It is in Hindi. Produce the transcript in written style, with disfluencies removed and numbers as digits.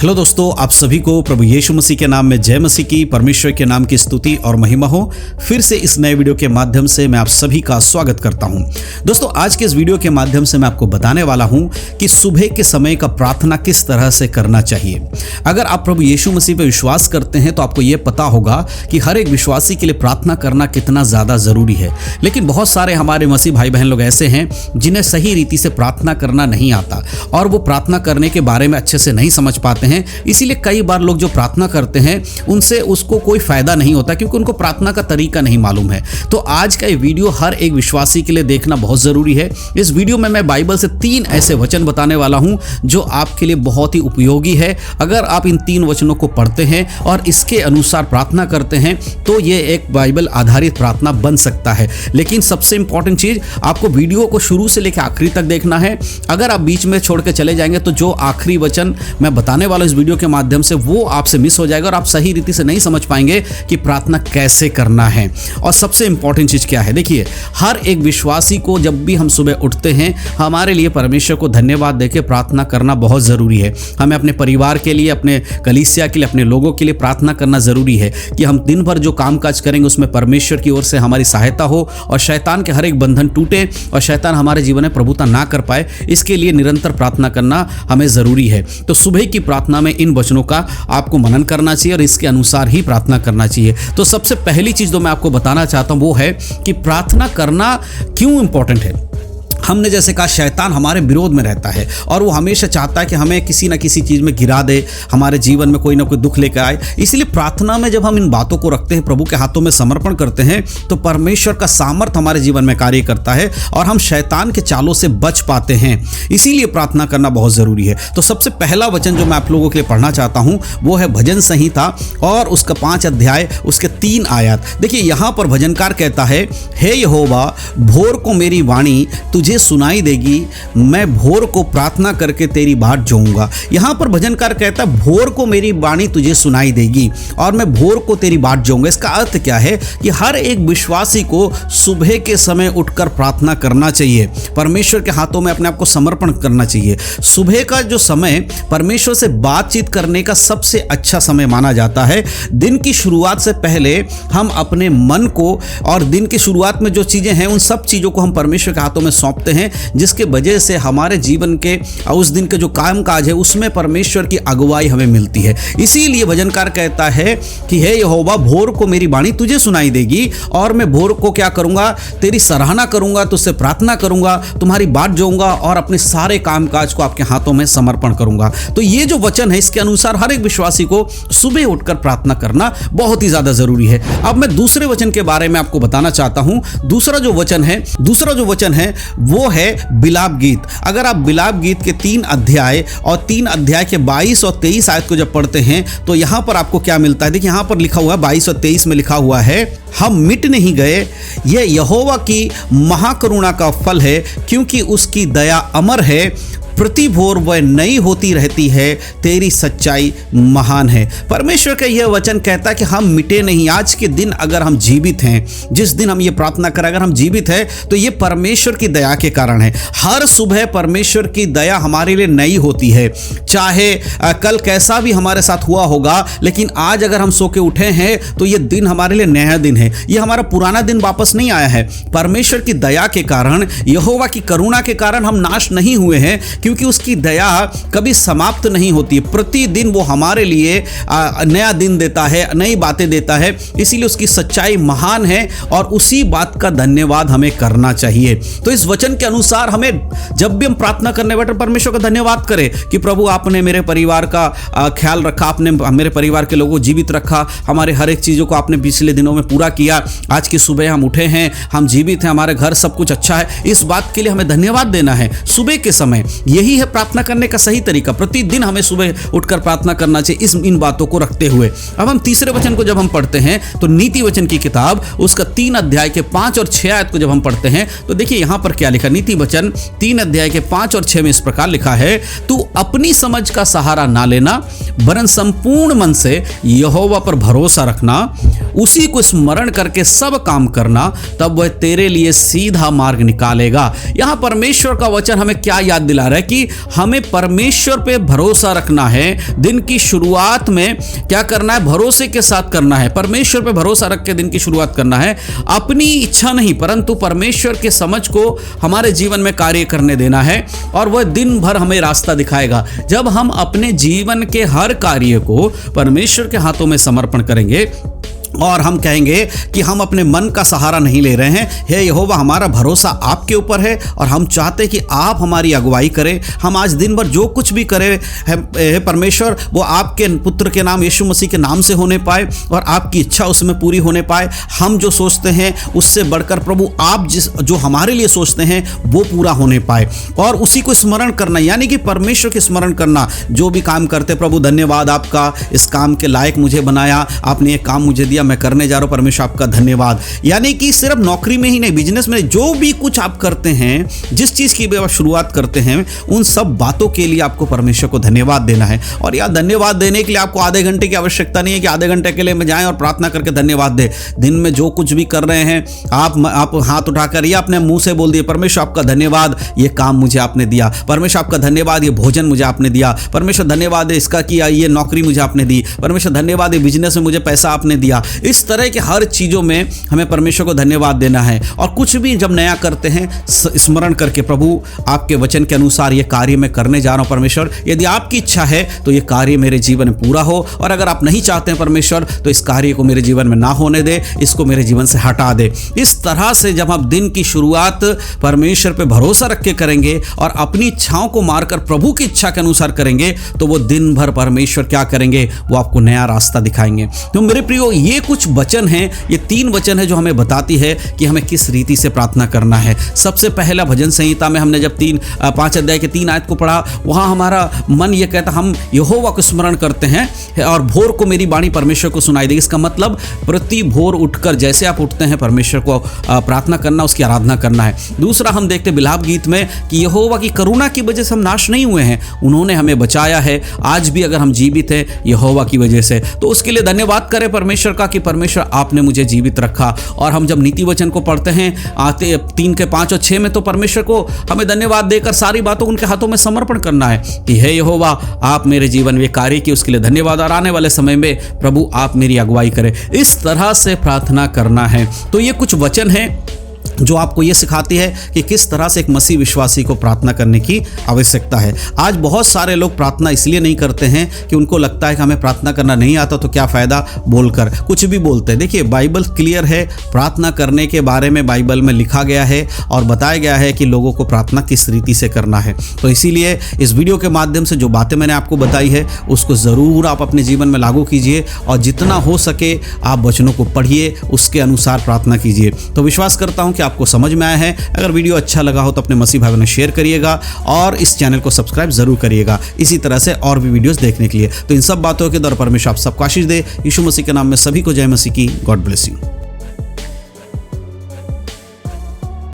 हेलो दोस्तों, आप सभी को प्रभु यीशु मसीह के नाम में जय मसीह की, परमेश्वर के नाम की स्तुति और महिमा हो। फिर से इस नए वीडियो के माध्यम से मैं आप सभी का स्वागत करता हूं। दोस्तों, आज के इस वीडियो के माध्यम से मैं आपको बताने वाला हूं कि सुबह के समय का प्रार्थना किस तरह से करना चाहिए। अगर आप प्रभु यीशु मसीह पर विश्वास करते हैं तो आपको यह पता होगा कि हर एक विश्वासी के लिए प्रार्थना करना कितना ज़्यादा ज़रूरी है। लेकिन बहुत सारे हमारे मसीह भाई बहन लोग ऐसे हैं जिन्हें सही रीति से प्रार्थना करना नहीं आता और वो प्रार्थना करने के बारे में अच्छे से नहीं समझ पाते हैं। इसीलिए कई बार लोग जो प्रार्थना करते हैं उनसे उसको कोई फायदा नहीं होता, क्योंकि उनको प्रार्थना का तरीका नहीं मालूम है। तो आज का ये वीडियो हर एक विश्वासी के लिए देखना बहुत जरूरी है। इस वीडियो में मैं बाइबल से 3 ऐसे वचन बताने वाला हूं जो आपके लिए बहुत ही उपयोगी है। अगर आप इन 3 वचनों को पढ़ते हैं और इसके अनुसार प्रार्थना करते हैं तो ये एक बाइबल आधारित प्रार्थना बन सकता है। लेकिन सबसे इंपॉर्टेंट चीज, आपको वीडियो को शुरू से लेकर आखिरी तक देखना है। अगर आप बीच में छोड़ के चले जाएंगे तो जो आखिरी वचन मैं बताने वाला इस वीडियो के माध्यम से वो आपसे मिस हो जाएगा और आप सही रीति से नहीं समझ पाएंगे कि प्रार्थना कैसे करना है। और सबसे इंपॉर्टेंट चीज क्या है, देखिए, हर एक विश्वासी को जब भी हम सुबह उठते हैं हमारे लिए परमेश्वर को धन्यवाद देके प्रार्थना करना बहुत जरूरी है। हमें अपने परिवार के लिए, अपने कलीसिया के लिए, अपने लोगों के लिए प्रार्थना करना जरूरी है कि हम दिन भर जो काम काज करेंगे उसमें परमेश्वर की ओर से हमारी सहायता हो और शैतान के हर एक बंधन टूटे और शैतान हमारे जीवन में प्रभुता ना कर पाए। इसके लिए निरंतर प्रार्थना करना हमें जरूरी है। तो सुबह की प्रार्थना में इन वचनों का आपको मनन करना चाहिए और इसके अनुसार ही प्रार्थना करना चाहिए। तो सबसे पहली चीज जो मैं आपको बताना चाहता हूं वो है कि प्रार्थना करना क्यों इंपॉर्टेंट है। हमने जैसे कहा, शैतान हमारे विरोध में रहता है और वो हमेशा चाहता है कि हमें किसी ना किसी चीज़ में गिरा दे, हमारे जीवन में कोई ना कोई दुख लेकर आए। इसलिए प्रार्थना में जब हम इन बातों को रखते हैं, प्रभु के हाथों में समर्पण करते हैं, तो परमेश्वर का सामर्थ हमारे जीवन में कार्य करता है और हम शैतान के चालों से बच पाते हैं। इसीलिए प्रार्थना करना बहुत ज़रूरी है। तो सबसे पहला वचन जो मैं आप लोगों के लिए पढ़ना चाहता हूँ वो है भजन संहिता और उसका 5 अध्याय उसके 3 आयत। देखिए, यहाँ पर भजनकार कहता है, हे यहोवा, भोर को मेरी वाणी तुझे सुनाई देगी, मैं भोर को प्रार्थना करके तेरी बाट जोऊंगा। यहां पर भजनकार कहता है भोर को मेरी वाणी तुझे सुनाई देगी और मैं भोर को तेरी बाट जोऊंगा। इसका अर्थ क्या है कि हर एक विश्वासी को सुबह के समय उठकर प्रार्थना करना चाहिए, परमेश्वर के हाथों में अपने आप को समर्पण करना चाहिए। सुबह का जो समय परमेश्वर से बातचीत करने का सबसे अच्छा समय माना जाता है। दिन की शुरुआत से पहले हम अपने मन को और दिन की शुरुआत में जो चीजें हैं उन सब चीजों को हम परमेश्वर के हाथों में सौंपते हैं, जिसके वजह से हमारे जीवन के उस दिन के जो काम काज है उसमें परमेश्वर की अगुवाई हमें मिलती है। इसीलिए भजनकार कहता है कि हे यहोवा, भोर को मेरी वाणी तुझे सुनाई देगी और मैं भोर को क्या करूंगा, तेरी सराहना करूंगा, तुझसे प्रार्थना करूंगा, तुम्हारी बाट जोऊंगा और अपने सारे काम काज को आपके हाथों में समर्पण करूंगा। तो ये जो वचन है इसके अनुसार हर एक विश्वासी को सुबह उठकर प्रार्थना करना बहुत ही ज्यादा जरूरी है। अब मैं दूसरे वचन के बारे में आपको बताना चाहता हूं। दूसरा जो वचन है वो है बिलाप गीत। अगर आप बिलाप गीत के 3 अध्याय और 3 अध्याय के 22 और 23 आयत को जब पढ़ते हैं तो यहां पर आपको क्या मिलता है। देखिए, यहां पर लिखा हुआ है 22 और 23 में लिखा हुआ है, हम मिट नहीं गए, यह यहोवा की महाकरुणा का फल है, क्योंकि उसकी दया अमर है, प्रति भोर वह नई होती रहती है, तेरी सच्चाई महान है। परमेश्वर का यह वचन कहता है कि हम मिटे नहीं। आज के दिन अगर हम जीवित हैं, जिस दिन हम ये प्रार्थना करें, अगर हम जीवित हैं तो ये परमेश्वर की दया के कारण है। हर सुबह परमेश्वर की दया हमारे लिए नई होती है। चाहे कल कैसा भी हमारे साथ हुआ होगा, लेकिन आज अगर हम सो के उठे हैं तो ये दिन हमारे लिए नया दिन है। ये हमारा पुराना दिन वापस नहीं आया है। परमेश्वर की दया के कारण, यहोवा की करुणा के कारण हम नाश नहीं हुए हैं, क्योंकि उसकी दया कभी समाप्त नहीं होती। प्रतिदिन वो हमारे लिए नया दिन देता है, नई बातें देता है। इसीलिए उसकी सच्चाई महान है और उसी बात का धन्यवाद हमें करना चाहिए। तो इस वचन के अनुसार हमें जब भी हम प्रार्थना करने बैठे परमेश्वर का धन्यवाद करें कि प्रभु, आपने मेरे परिवार का ख्याल रखा, आपने मेरे परिवार के लोगों को जीवित रखा, हमारे हर एक चीज़ों को आपने पिछले दिनों में पूरा किया। आज की सुबह हम उठे हैं, हम जीवित हैं, हमारे घर सब कुछ अच्छा है। इस बात के लिए हमें धन्यवाद देना है सुबह के समय। यही है प्रार्थना करने का सही तरीका। प्रतिदिन हमें सुबह उठकर प्रार्थना करना चाहिए इन बातों को रखते हुए। अब हम तीसरे वचन को जब हम पढ़ते हैं तो नीति वचन की किताब उसका 3 अध्याय के 5 और 6 आयत को जब हम पढ़ते हैं तो देखिए यहां पर क्या लिखा। नीति वचन 3 अध्याय के 5 और 6 में इस प्रकार लिखा है, तू अपनी समझ का सहारा ना लेना, वरन संपूर्ण मन से यहोवा पर भरोसा रखना, उसी को स्मरण करके सब काम करना, तब वह तेरे लिए सीधा मार्ग निकालेगा। यहाँ परमेश्वर का वचन हमें क्या याद दिला रहा है कि हमें परमेश्वर पे भरोसा रखना है। दिन की शुरुआत में क्या करना है? भरोसे के साथ करना है। परमेश्वर पे भरोसा रख के दिन की शुरुआत करना है। अपनी इच्छा नहीं परंतु परमेश्वर के समझ को हमारे जीवन में कार्य करने देना है और वह दिन भर हमें रास्ता दिखाएगा। जब हम अपने जीवन के हर कार्य को परमेश्वर के हाथों में समर्पण करेंगे और हम कहेंगे कि हम अपने मन का सहारा नहीं ले रहे हैं, हे यहोवा हमारा भरोसा आपके ऊपर है और हम चाहते हैं कि आप हमारी अगुवाई करें। हम आज दिन भर जो कुछ भी करें हे परमेश्वर, वो आपके पुत्र के नाम यीशु मसीह के नाम से होने पाए और आपकी इच्छा उसमें पूरी होने पाए। हम जो सोचते हैं उससे बढ़कर प्रभु आप जो हमारे लिए सोचते हैं वो पूरा होने पाए और उसी को स्मरण करना, यानी कि परमेश्वर के स्मरण करना। जो भी काम करते प्रभु धन्यवाद आपका, इस काम के लायक मुझे बनाया, आपने ये काम मुझे दिया, मैं करने जा रहा हूं, परमेश्वर आपका धन्यवाद। यानी कि सिर्फ नौकरी में ही नहीं, बिजनेस में जो भी कुछ आप करते हैं, जिस चीज की आप शुरुआत करते हैं, उन सब बातों के लिए आपको परमेश्वर को धन्यवाद देना है। और यह धन्यवाद देने के लिए आपको आधे घंटे की आवश्यकता नहीं है कि आधे घंटे के लिए में जाएं और प्रार्थना करके धन्यवाद दे। दिन में जो कुछ भी कर रहे हैं आप हाथ उठाकर या अपने मुंह से बोल दिए, परमेश्वर आपका धन्यवाद, ये काम मुझे आपने दिया, परमेश्वर आपका धन्यवाद, ये भोजन मुझे आपने दिया, परमेश्वर धन्यवाद है इसका किया, ये नौकरी मुझे आपने दी, परमेश्वर धन्यवाद है बिजनेस में मुझे पैसा आपने दिया। इस तरह के हर चीजों में हमें परमेश्वर को धन्यवाद देना है। और कुछ भी जब नया करते हैं स्मरण करके, प्रभु आपके वचन के अनुसार ये कार्य मैं करने जा रहा हूं परमेश्वर, यदि आपकी इच्छा है तो ये कार्य मेरे जीवन में पूरा हो, और अगर आप नहीं चाहते हैं परमेश्वर तो इस कार्य को मेरे जीवन में ना होने दे, इसको मेरे जीवन से हटा दे। इस तरह से जब हम दिन की शुरुआत परमेश्वर पे भरोसा रख के करेंगे और अपनी इच्छाओं को मारकर प्रभु की इच्छा के अनुसार करेंगे, तो वो दिन भर परमेश्वर क्या करेंगे? वो आपको नया रास्ता दिखाएंगे। तो मेरे प्रियो, ये कुछ वचन है, ये 3 वचन है जो हमें बताती है कि हमें किस रीति से प्रार्थना करना है। सबसे पहला भजन संहिता में हमने जब 5 अध्याय के 3 आयत को पढ़ा, वहां हमारा मन ये कहता हम यहोवा को स्मरण करते हैं और भोर को मेरी वाणी परमेश्वर को सुनाई देगी। इसका मतलब प्रति भोर उठकर जैसे आप उठते हैं परमेश्वर को प्रार्थना करना, उसकी आराधना करना है। दूसरा हम देखते विलाप गीत में कि यहोवा की करुणा की वजह से हम नाश नहीं हुए हैं, उन्होंने हमें बचाया है, आज भी अगर हम जीवित हैं यहोवा की वजह से, तो उसके लिए धन्यवाद करें परमेश्वर का कि परमेश्वर आपने मुझे जीवित रखा। और हम जब नीति वचन को पढ़ते हैं आते 3 के 5 और 6 में, तो परमेश्वर को हमें धन्यवाद देकर सारी बातों को उनके हाथों में समर्पण करना है कि हे यहोवा आप मेरे जीवन में कार्य किए, उसके लिए धन्यवाद, और आने वाले समय में प्रभु आप मेरी अगुवाई करें। इस तरह से प्रार्थना करना है। तो ये कुछ वचन है जो आपको ये सिखाती है कि किस तरह से एक मसीह विश्वासी को प्रार्थना करने की आवश्यकता है। आज बहुत सारे लोग प्रार्थना इसलिए नहीं करते हैं कि उनको लगता है कि हमें प्रार्थना करना नहीं आता तो क्या फ़ायदा, बोलकर कुछ भी बोलते हैं। देखिए बाइबल क्लियर है, प्रार्थना करने के बारे में बाइबल में लिखा गया है और बताया गया है कि लोगों को प्रार्थना किस रीति से करना है। तो इसीलिए इस वीडियो के माध्यम से जो बातें मैंने आपको बताई है उसको ज़रूर आप अपने जीवन में लागू कीजिए और जितना हो सके आप वचनों को पढ़िए, उसके अनुसार प्रार्थना कीजिए। तो विश्वास करता हूँ कि आपको समझ में आया है। अगर वीडियो अच्छा लगा हो तो अपने मसीह भाई बहनों शेयर करिएगा और इस चैनल को सब्सक्राइब जरूर करिएगा इसी तरह से और भी वीडियोस देखने के लिए। तो इन सब बातों के द्वारा परमेश्वर आप सबको आशीष दे। यीशु मसीह के नाम में सभी को जय मसीह की। God bless you.